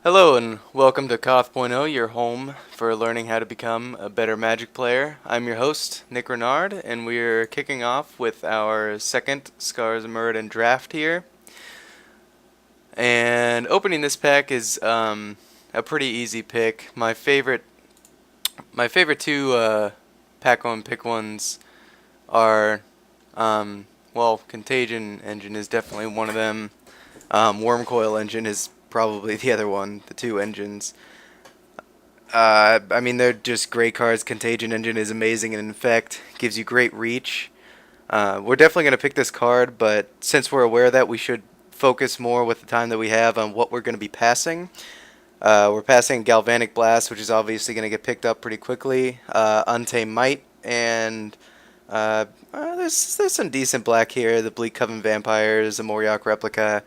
Hello and welcome to Koth.0, your home for learning how to become a better Magic player. I'm your host, Nick Rennard, and we're kicking off with our second SOM Draft here. And opening this pack is a pretty easy pick. My favorite two pack one pick ones are Contagion Engine is definitely one of them. Worm Coil Engine is probably the other one. The two engines. I mean, they're just great cards. Contagion Engine is amazing and Infect gives you great reach. We're definitely going to pick this card, but since we're aware of that, we should focus more with the time that we have on what we're going to be passing. We're passing Galvanic Blast, which is obviously going to get picked up pretty quickly. Untamed Might, and there's some decent black here. The Bleak Coven Vampires, the Moriok Replica.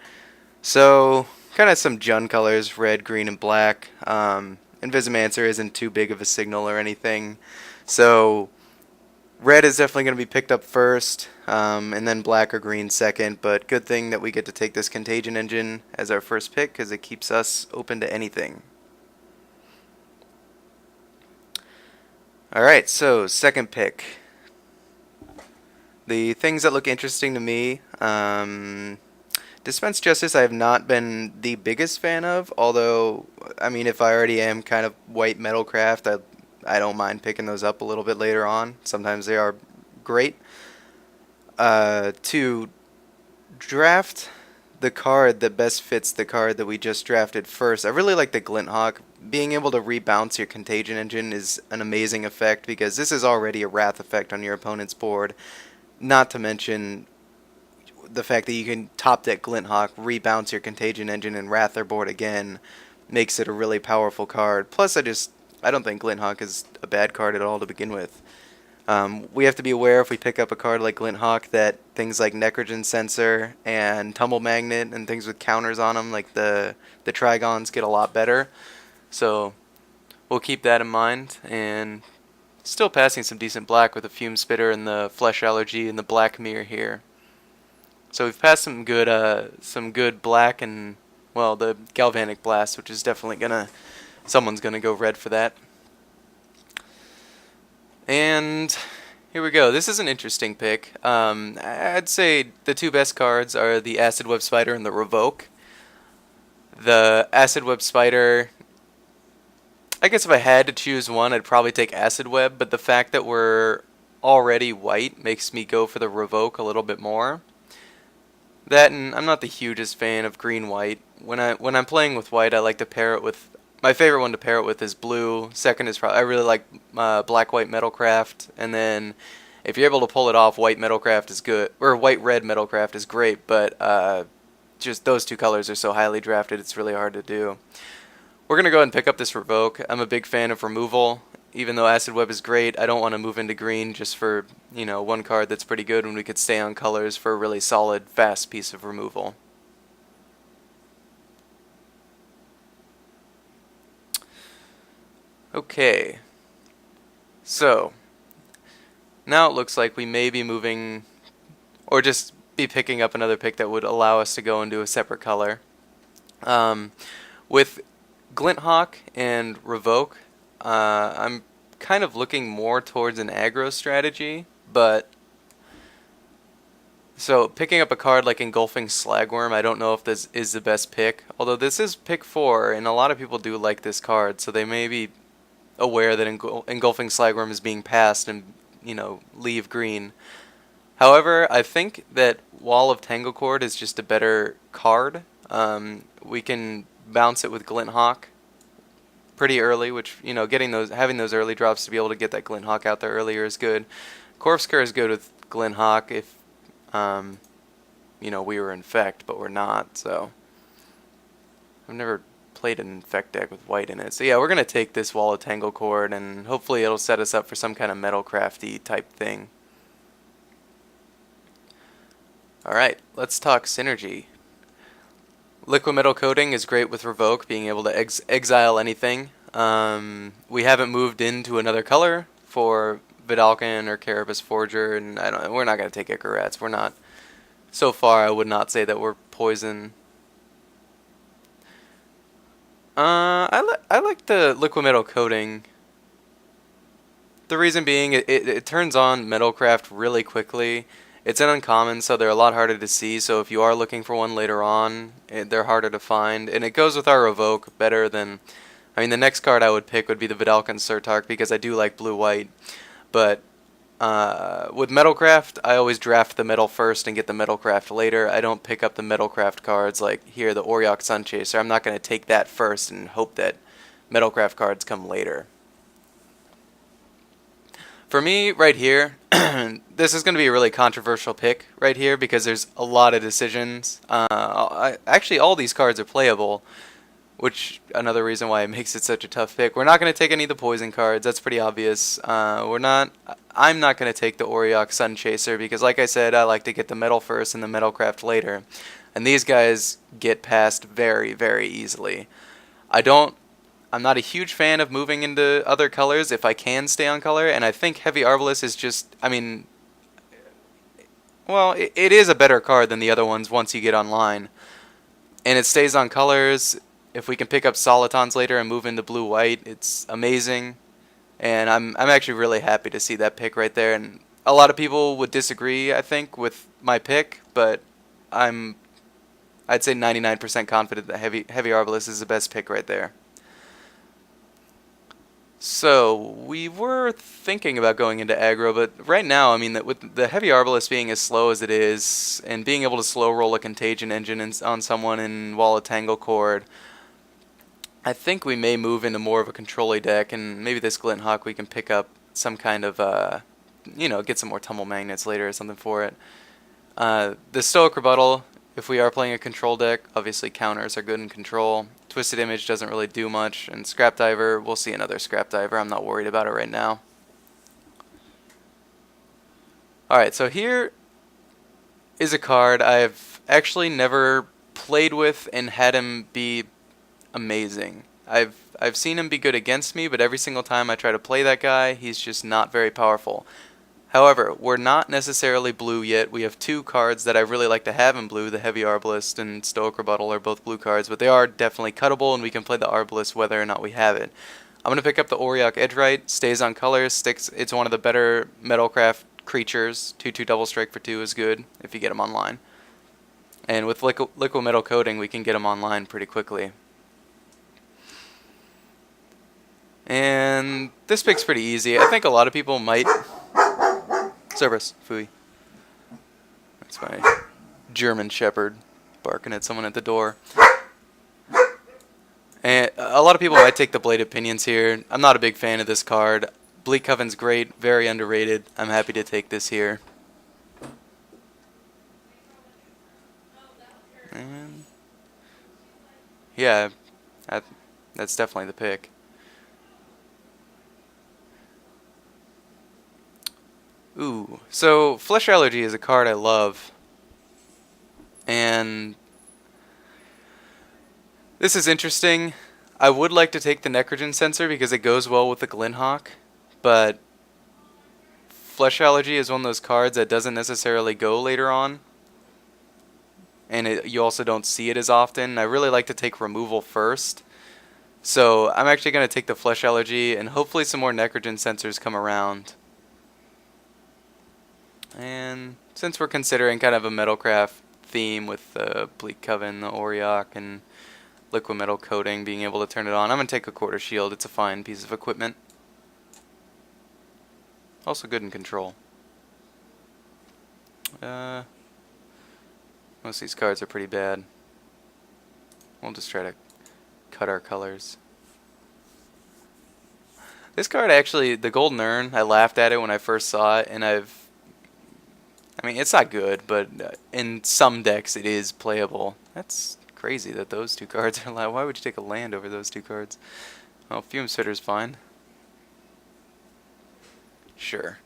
So, kind of some Jund colors, red, green, and black. Invisimancer isn't too big of a signal or anything. So, red is definitely going to be picked up first, and then black or green second. But good thing that we get to take this Contagion Engine as our first pick, because it keeps us open to anything. Alright, so second pick. The things that look interesting to me, Dispense Justice I have not been the biggest fan of, although, I mean, if I already am kind of white Metalcraft, I don't mind picking those up a little bit later on. Sometimes they are great. To draft the card that best fits the card that we just drafted first, I really like the Glint Hawk. Being able to rebounce your Contagion Engine is an amazing effect, because this is already a Wrath effect on your opponent's board. Not to mention the fact that you can top deck Glint Hawk, rebounce your Contagion Engine, and Wrath their board again makes it a really powerful card. Plus, I don't think Glint Hawk is a bad card at all to begin with. We have to be aware if we pick up a card like Glint Hawk that things like Necrogen Sensor and Tumble Magnet and things with counters on them, like the Trigons, get a lot better. So we'll keep that in mind, and still passing some decent black with the Fume Spitter and the Flesh Allergy and the Black Mirror here. So we've passed some good black and, well, the Galvanic Blast, which is definitely someone's gonna go red for that. And here we go. This is an interesting pick. I'd say the two best cards are the Acid Web Spider and the Revoke. The Acid Web Spider, I guess if I had to choose one, I'd probably take Acid Web, but the fact that we're already white makes me go for the Revoke a little bit more. That, and I'm not the hugest fan of green-white. When I'm playing with white, I like to pair it with, my favorite one to pair it with is blue. Second is probably, I really like black-white Metalcraft. And then if you're able to pull it off, white Metalcraft is good, or white-red Metalcraft is great, but just those two colors are so highly drafted, it's really hard to do. We're going to go ahead and pick up this Revoke. I'm a big fan of removal. Even though Acid Web is great, I don't want to move into green just for, one card that's pretty good when we could stay on colors for a really solid, fast piece of removal. Okay. So, now it looks like we may be moving, or just be picking up another pick that would allow us to go into a separate color. With Glint Hawk and Revoke, I'm kind of looking more towards an aggro strategy, but so picking up a card like Engulfing Slagworm, I don't know if this is the best pick, although this is pick 4, and a lot of people do like this card, so they may be aware that Engulfing Slagworm is being passed and, leave green. However, I think that Wall of Tanglecord is just a better card. We can bounce it with Glint Hawk pretty early, which, having those early drops to be able to get that Glint Hawk out there earlier is good. Corpsecur is good with Glint Hawk if, we were Infect, but we're not, so I've never played an Infect deck with white in it. So yeah, we're going to take this Wall of Tanglecord, and hopefully it'll set us up for some kind of Metalcrafty type thing. Alright, let's talk synergy. Liquimetal Coating is great with Revoke, being able to exile anything. We haven't moved into another color for Vidalcan or Carapace Forger, and we're not going to take Icarats. We're not. So far, I would not say that we're poison. I like the liquid metal coating. The reason being, it turns on Metalcraft really quickly. It's an uncommon, so they're a lot harder to see. So if you are looking for one later on, they're harder to find. And it goes with our Revoke better than... I mean, the next card I would pick would be the Vidalcan Surtark because I do like blue-white. But with Metalcraft, I always draft the metal first and get the Metalcraft later. I don't pick up the Metalcraft cards like here, the Auriok Sunchaser. I'm not going to take that first and hope that Metalcraft cards come later. For me, right here, this is going to be a really controversial pick right here because there's a lot of decisions. Actually, all these cards are playable, which another reason why it makes it such a tough pick. We're not going to take any of the poison cards. That's pretty obvious. I'm not going to take the Auriok Sunchaser because, like I said, I like to get the metal first and the Metalcraft later. And these guys get past very, very easily. I'm not a huge fan of moving into other colors if I can stay on color, and I think Heavy Arbalest is just, I mean, well, it is a better card than the other ones once you get online. And it stays on colors. If we can pick up Solitons later and move into blue-white, it's amazing. And I'm actually really happy to see that pick right there. And a lot of people would disagree, I think, with my pick, but I'd say 99% confident that Heavy Arbalest is the best pick right there. So, we were thinking about going into aggro, but right now, I mean, with the Heavy Arbalest being as slow as it is, and being able to slow roll a Contagion Engine on someone in Wall of Tangle Cord, I think we may move into more of a control-y deck, and maybe this Glint Hawk we can pick up some kind of, get some more Tumble Magnets later or something for it. The Stoic Rebuttal, if we are playing a control deck, obviously counters are good in control. Twisted Image doesn't really do much, and Scrap Diver, we'll see another Scrap Diver. I'm not worried about it right now. Alright, so here is a card I've actually never played with and had him be amazing. I've seen him be good against me, but every single time I try to play that guy, he's just not very powerful. However, we're not necessarily blue yet. We have two cards that I really like to have in blue. The Heavy Arbalest and Stoic Rebuttal are both blue cards, but they are definitely cuttable, and we can play the Arbalest whether or not we have it. I'm going to pick up the Auriok Edgewright. Stays on colors. Sticks. It's one of the better Metalcraft creatures. 2/2 double strike for 2 is good if you get them online. And with liquid metal coating, we can get them online pretty quickly. And this pick's pretty easy. I think a lot of people might... Cerberus, Fui. That's my German Shepherd barking at someone at the door. And a lot of people might take the Bladed Pinions here. I'm not a big fan of this card. Bleak Coven's great, very underrated. I'm happy to take this here. And yeah, that's definitely the pick. Ooh, so Flesh Allergy is a card I love, and this is interesting. I would like to take the Necrogen Sensor because it goes well with the Glint Hawk, but Flesh Allergy is one of those cards that doesn't necessarily go later on, and you also don't see it as often. I really like to take Removal first, so I'm actually going to take the Flesh Allergy, and hopefully some more Necrogen Sensors come around. And since we're considering kind of a Metalcraft theme with the Bleak Coven, the Auriok, and liquid metal coating, being able to turn it on, I'm going to take a Quarter Shield. It's a fine piece of equipment. Also good in control. Most of these cards are pretty bad. We'll just try to cut our colors. This card actually, the Golden Urn, I laughed at it when I first saw it, and I mean, it's not good, but in some decks it is playable. That's crazy that those two cards are allowed. Why would you take a land over those two cards? Well, Fume Spitter's fine. Sure.